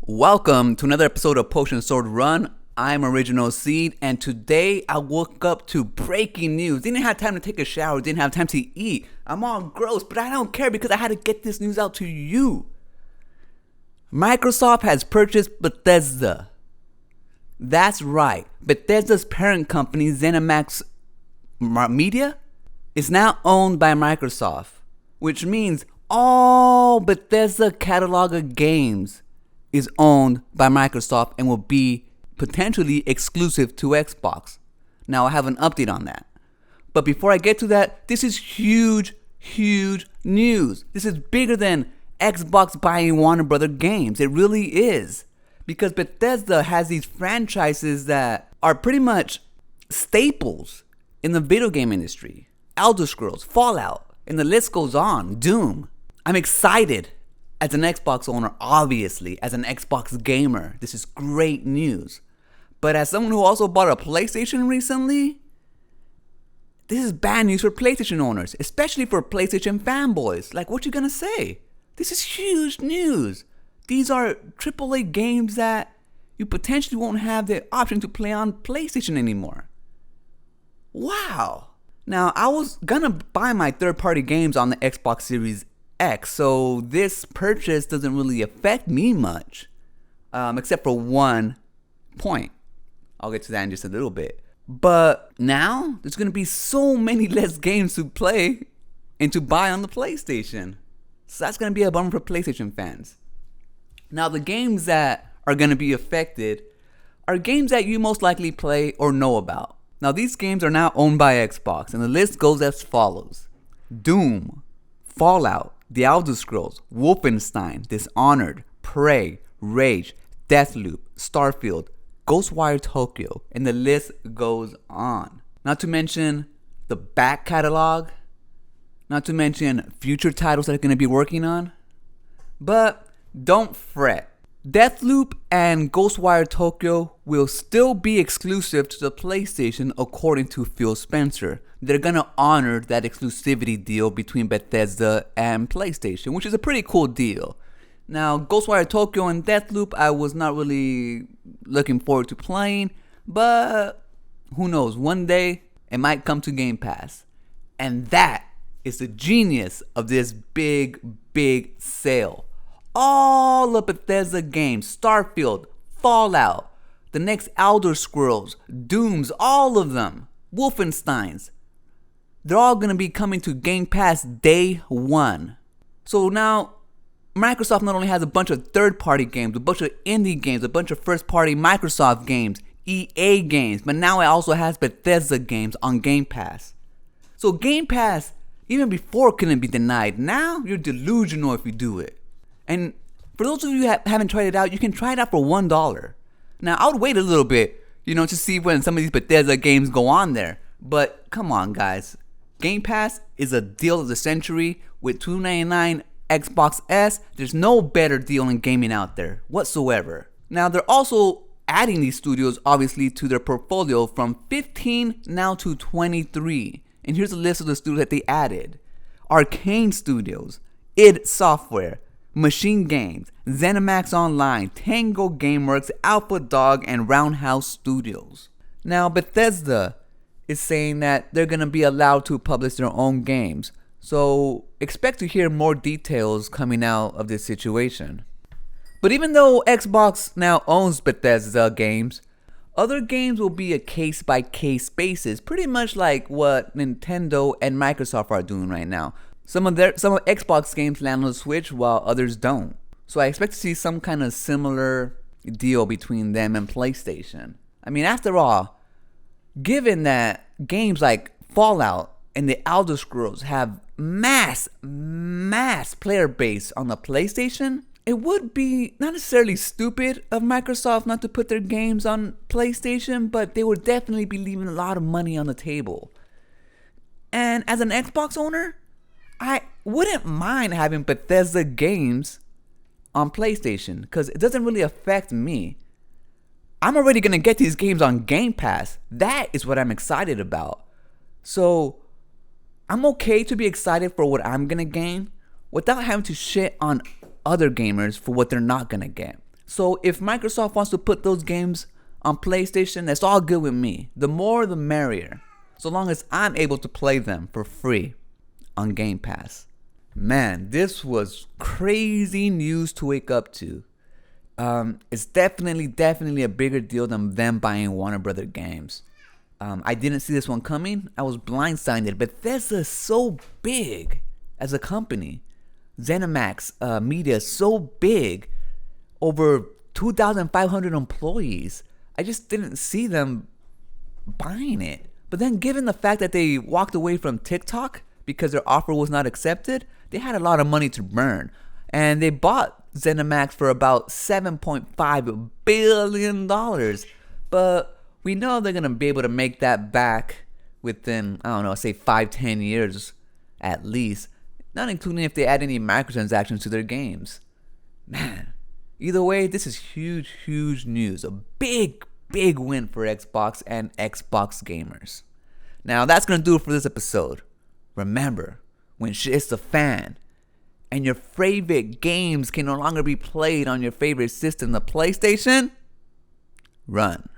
Welcome to another episode of Potion Sword Run. I'm Original Seed, and today I woke up to breaking news. Didn't have time to take a shower, didn't have time to eat. I'm all gross, but I don't care because I had to get this news out to you. Microsoft has purchased Bethesda. That's right. Bethesda's parent company, Zenimax Media, is now owned by Microsoft, which means all Bethesda catalog of games is owned by Microsoft and will be potentially exclusive to Xbox. Now I have an update on that. But before I get to that, this is huge news. This is bigger than Xbox buying Warner Brother games. It really is. Because Bethesda has these franchises that are pretty much staples in the video game industry. Elder Scrolls, Fallout, and the list goes on. Doom. I'm excited. As an Xbox owner, obviously, as an Xbox gamer, this is great news. But as someone who also bought a PlayStation recently, this is bad news for PlayStation owners, especially for PlayStation fanboys. Like, what you gonna say? This is huge news. These are AAA games that you potentially won't have the option to play on PlayStation anymore. Wow. Now, I was gonna buy my third-party games on the Xbox Series X, so this purchase doesn't really affect me much, except for one point. I'll get to that in just a little bit. But now there's gonna be so many less games to play and to buy on the PlayStation, so that's gonna be a bummer for PlayStation fans. Now the games that are gonna be affected are games that you most likely play or know about. Now these games are now owned by Xbox, and the list goes as follows: Doom, Fallout, The Elder Scrolls, Wolfenstein, Dishonored, Prey, Rage, Deathloop, Starfield, Ghostwire Tokyo, and the list goes on. Not to mention the back catalog, not to mention future titles that are going to be working on. But don't fret. Deathloop and Ghostwire Tokyo will still be exclusive to the PlayStation according to Phil Spencer. They're gonna honor that exclusivity deal between Bethesda and PlayStation, which is a pretty cool deal. Now, Ghostwire Tokyo and Deathloop, I was not really looking forward to playing, but who knows, one day it might come to Game Pass. And that is the genius of this big sale. All the Bethesda games, Starfield, Fallout, the next Elder Scrolls, Dooms, all of them, Wolfensteins, they're all going to be coming to Game Pass day one. So now, Microsoft not only has a bunch of third-party games, a bunch of indie games, a bunch of first-party Microsoft games, EA games, but now it also has Bethesda games on Game Pass. So Game Pass, even before, couldn't be denied. Now, you're delusional if you do it. And for those of you who haven't tried it out, you can try it out for $1. Now, I would wait a little bit, to see when some of these Bethesda games go on there. But come on, guys. Game Pass is a deal of the century. With $2.99 Xbox S, there's no better deal in gaming out there whatsoever. Now, they're also adding these studios, obviously, to their portfolio from 15 now to 23. And here's a list of the studios that they added. Arcane Studios, id Software, Machine Games, ZeniMax Online, Tango Gameworks, Alpha Dog, and Roundhouse Studios. Now, Bethesda is saying that they're going to be allowed to publish their own games, so expect to hear more details coming out of this situation. But even though Xbox now owns Bethesda games, other games will be a case-by-case basis, pretty much like what Nintendo and Microsoft are doing right now. Some of Xbox games land on the Switch while others don't. So I expect to see some kind of similar deal between them and PlayStation. I mean, after all, given that games like Fallout and the Elder Scrolls have mass player base on the PlayStation, it would be not necessarily stupid of Microsoft not to put their games on PlayStation, but they would definitely be leaving a lot of money on the table. And as an Xbox owner, I wouldn't mind having Bethesda games on PlayStation because it doesn't really affect me. I'm already going to get these games on Game Pass. That is what I'm excited about. So I'm okay to be excited for what I'm going to gain without having to shit on other gamers for what they're not going to get. So if Microsoft wants to put those games on PlayStation, that's all good with me. The more the merrier, so long as I'm able to play them for free on Game Pass. Man, this was crazy news to wake up to. It's definitely a bigger deal than them buying Warner Brother Games. I didn't see this one coming. I was blindsided. Bethesda is so big as a company. Zenimax Media is so big. Over 2,500 employees. I just didn't see them buying it. But then given the fact that they walked away from TikTok because their offer was not accepted, they had a lot of money to burn. And they bought ZeniMax for about $7.5 billion. But we know they're going to be able to make that back within, I don't know, say 5-10 years at least. Not including if they add any microtransactions to their games. Man, either way, this is huge news. A big win for Xbox and Xbox gamers. Now, that's going to do it for this episode. Remember, when shit's the fan and your favorite games can no longer be played on your favorite system, the PlayStation, run.